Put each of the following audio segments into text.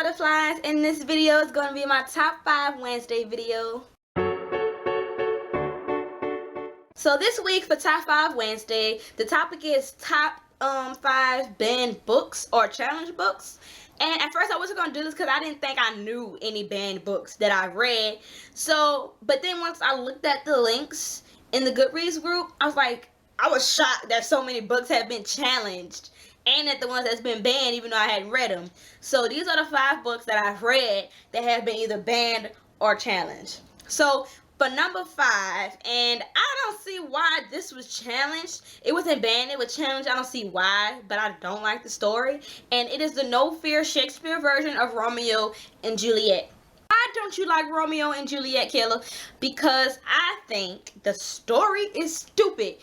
butterflies, and this video is going to be my top 5 Wednesday video. So this week for top 5 Wednesday, the topic is top 5 banned books or challenge books. And at first I wasn't going to do this because I didn't think I knew any banned books that I read. But then once I looked at the links in the Goodreads group, I was shocked that so many books have been challenged. And that the ones that's been banned, even though I hadn't read them. So these are the 5 books that I've read that have been either banned or challenged. So for number 5, and I don't see why this was challenged. It wasn't banned, it was challenged. I don't see why, but I don't like the story. And it is the No Fear Shakespeare version of Romeo and Juliet. Why don't you like Romeo and Juliet, Kayla? Because I think the story is stupid.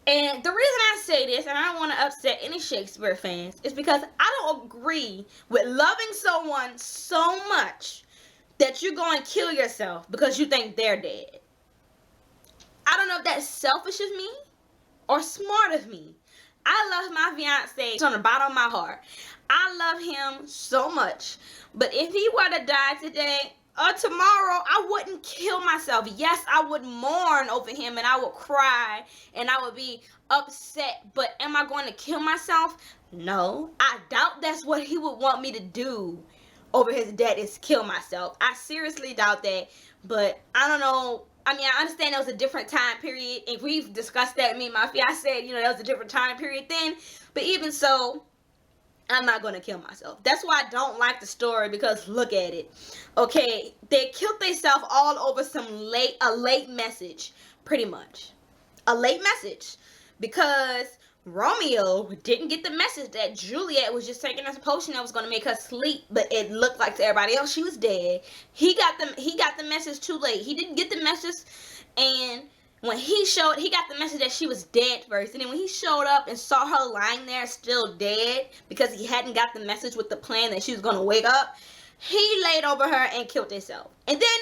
And the reason I say this, and I don't want to upset any Shakespeare fans, is because I don't agree with loving someone so much that you're going to kill yourself because you think they're dead. I don't know if that's selfish of me or smart of me. I love my fiance from the bottom of my heart. I love him so much. But if he were to die today or tomorrow, I wouldn't kill myself. Yes, I would mourn over him and I would cry and I would be upset. But am I going to kill myself? No. I doubt that's what he would want me to do over his death, is kill myself. I seriously doubt that. But I don't know. I mean, I understand that was a different time period. And we've discussed that. Me and my fiance said, you know, that was a different time period then. But even so, I'm not going to kill myself. That's why I don't like the story, because look at it. Okay, they killed themselves all over a late message, pretty much. A late message. Because Romeo didn't get the message that Juliet was just taking a potion that was going to make her sleep, but it looked like to everybody else she was dead. He got the message too late. He didn't get the message, and when he got the message that she was dead first. And then when he showed up and saw her lying there still dead, because he hadn't got the message with the plan that she was going to wake up, he laid over her and killed himself. And then,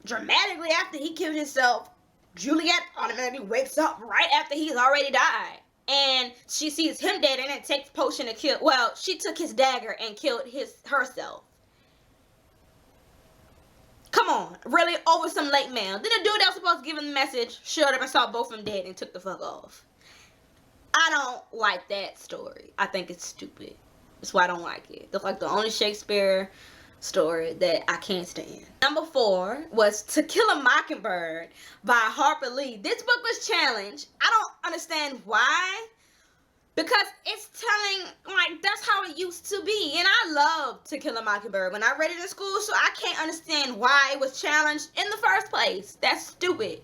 dramatically after he killed himself, Juliet automatically wakes up right after he's already died. And she sees him dead and then takes potion to kill. Well, she took his dagger and killed herself. Come on, really, over some late mail. Then the dude that was supposed to give him the message showed up and saw both of them dead and took the fuck off. I don't like that story. I think it's stupid. That's why I don't like it. That's like the only Shakespeare story that I can't stand. Number 4 was To Kill a Mockingbird by Harper Lee. This book was challenged. I don't understand why. Because it's telling, like, that's how it used to be. And I love To Kill a Mockingbird when I read it in school, so I can't understand why it was challenged in the first place. That's stupid.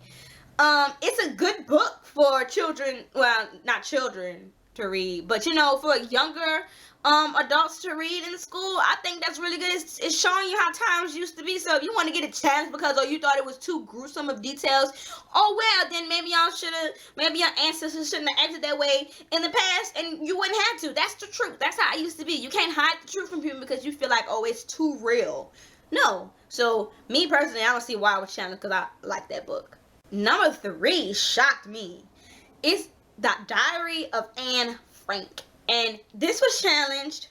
It's a good book for children, well, not children to read, but, you know, for younger adults to read in school. I think that's really good. It's showing you how times used to be. So if you want to get a challenge because you thought it was too gruesome of details, oh well, then maybe your ancestors shouldn't have acted that way in the past, and you wouldn't have to. That's the truth. That's how it used to be. You can't hide the truth from people because you feel like, oh, it's too real. No. So me personally, I don't see why I was challenged, because I like that book. Number 3 shocked me. It's The Diary of Anne Frank. And this was challenged.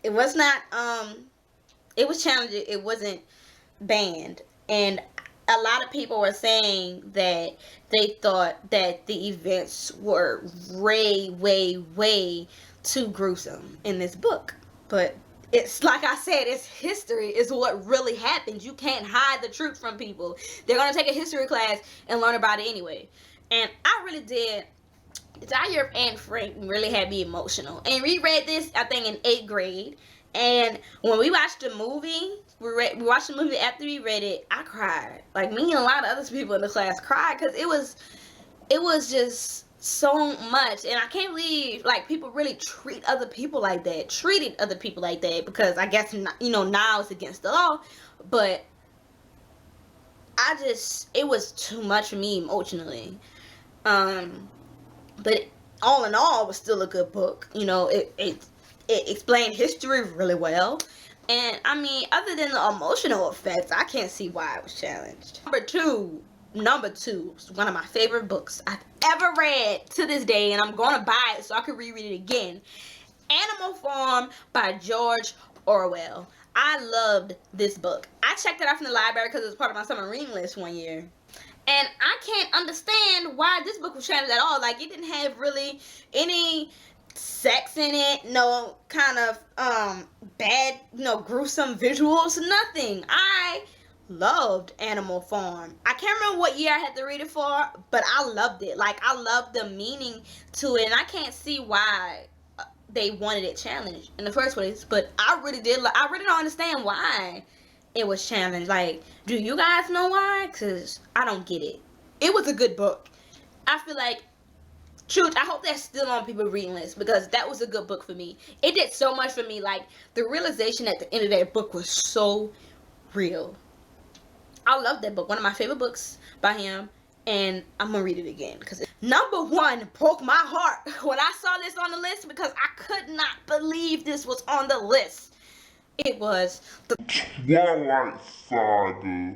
It was not, it was challenged. It wasn't banned. And a lot of people were saying that they thought that the events were way too gruesome in this book. But it's like I said, it's history is what really happens. You can't hide the truth from people. They're going to take a history class and learn about it anyway. And I really did. The Diary of Anne Frank really had me emotional. And we read this, I think, in 8th grade. And when we watched the movie, we watched the movie after we read it, I cried. Like, me and a lot of other people in the class cried, because it was just so much. And I can't believe, like, people really treated other people like that. Because I guess, you know, now it's against the law. But it was too much for me emotionally. But all in all, it was still a good book. You know, it explained history really well. And, I mean, other than the emotional effects, I can't see why it was challenged. Number two is one of my favorite books I've ever read to this day. And I'm going to buy it so I can reread it again. Animal Farm by George Orwell. I loved this book. I checked it out from the library because it was part of my summer reading list one year. And I can't understand why this book was challenged at all. Like, it didn't have really any sex in it, no kind of bad, gruesome visuals, nothing. I loved Animal Farm. I can't remember what year I had to read it for, but I loved it. Like, I loved the meaning to it, and I can't see why they wanted it challenged in the first place. But I really did. I really don't understand why it was challenged. Like, do you guys know why? Because I don't get it. It was a good book. I feel like, truth, I hope that's still on people's reading list, because that was a good book for me. It did so much for me. Like, the realization at the end of that book was so real. I love that book. One of my favorite books by him. And I'm going to read it again, because number one broke my heart when I saw this on the list, because I could not believe this was on the list. It was the Twilight Saga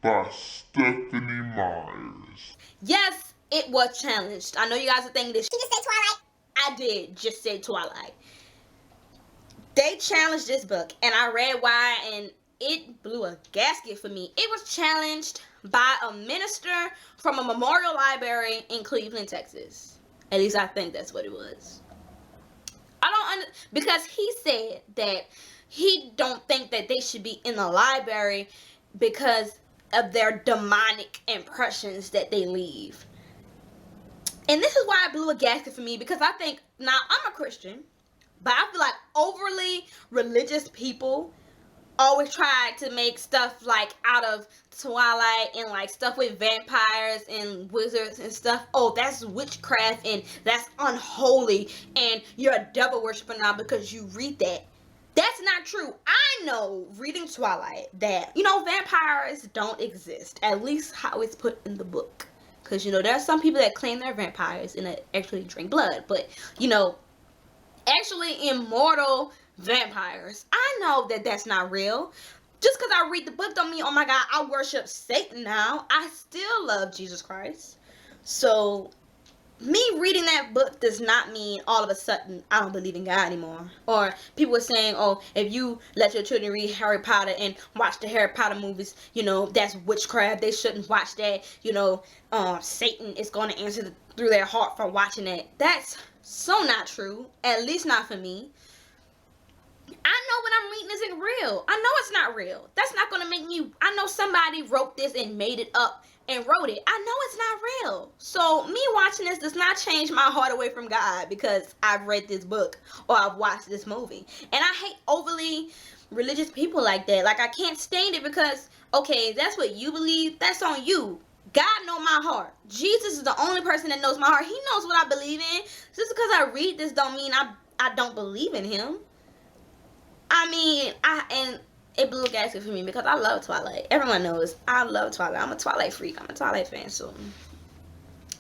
by Stephanie Myers. Yes, it was challenged. I know you guys are thinking this. She just said Twilight. I did just say Twilight. They challenged this book, and I read why, and it blew a gasket for me. It was challenged by a minister from a memorial library in Cleveland, Texas. At least I think that's what it was. Because he said that he don't think that they should be in the library because of their demonic impressions that they leave. And this is why it blew a gasket for me, because I think, now I'm a Christian, but I feel like overly religious people always try to make stuff like out of Twilight and like stuff with vampires and wizards and stuff. Oh, that's witchcraft and that's unholy and you're a devil worshiper now because you read that. That's not true. I know, reading Twilight, that, vampires don't exist. At least how it's put in the book. Because, there are some people that claim they're vampires and that actually drink blood. But, actually immortal vampires. I know that that's not real. Just because I read the book don't mean, oh my God, I worship Satan now. I still love Jesus Christ. So, me reading that book does not mean all of a sudden I don't believe in God anymore. Or people are saying, oh, if you let your children read Harry Potter and watch the Harry Potter movies, that's witchcraft. They shouldn't watch that. Satan is going to answer through their heart for watching that. That's so not true. At least not for me. I know what I'm reading isn't real. I know it's not real. That's not going to make me... I know somebody wrote this and made it up and wrote it. I know it's not real. So me watching this does not change my heart away from God because I've read this book or I've watched this movie. And I hate overly religious people like that. Like, I can't stand it because, okay, that's what you believe. That's on you. God knows my heart. Jesus is the only person that knows my heart. He knows what I believe in. Just because I read this don't mean I don't believe in him. I mean, and it blew a gasket for me because I love Twilight. Everyone knows I love Twilight. I'm a Twilight freak. I'm a Twilight fan, so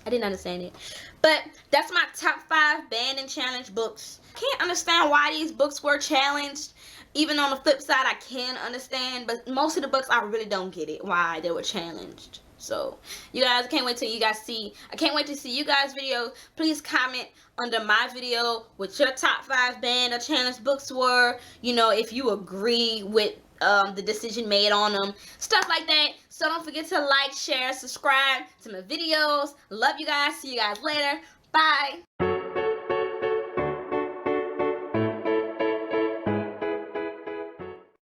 I didn't understand it. But that's my top 5 banned and challenged books. Can't understand why these books were challenged. Even on the flip side, I can understand, but most of the books I really don't get it why they were challenged. So, you guys, I can't wait to see you guys' video. Please comment under my video what your top 5 banned or challenged books were. If you agree with the decision made on them. Stuff like that. So, don't forget to like, share, subscribe to my videos. Love you guys. See you guys later. Bye.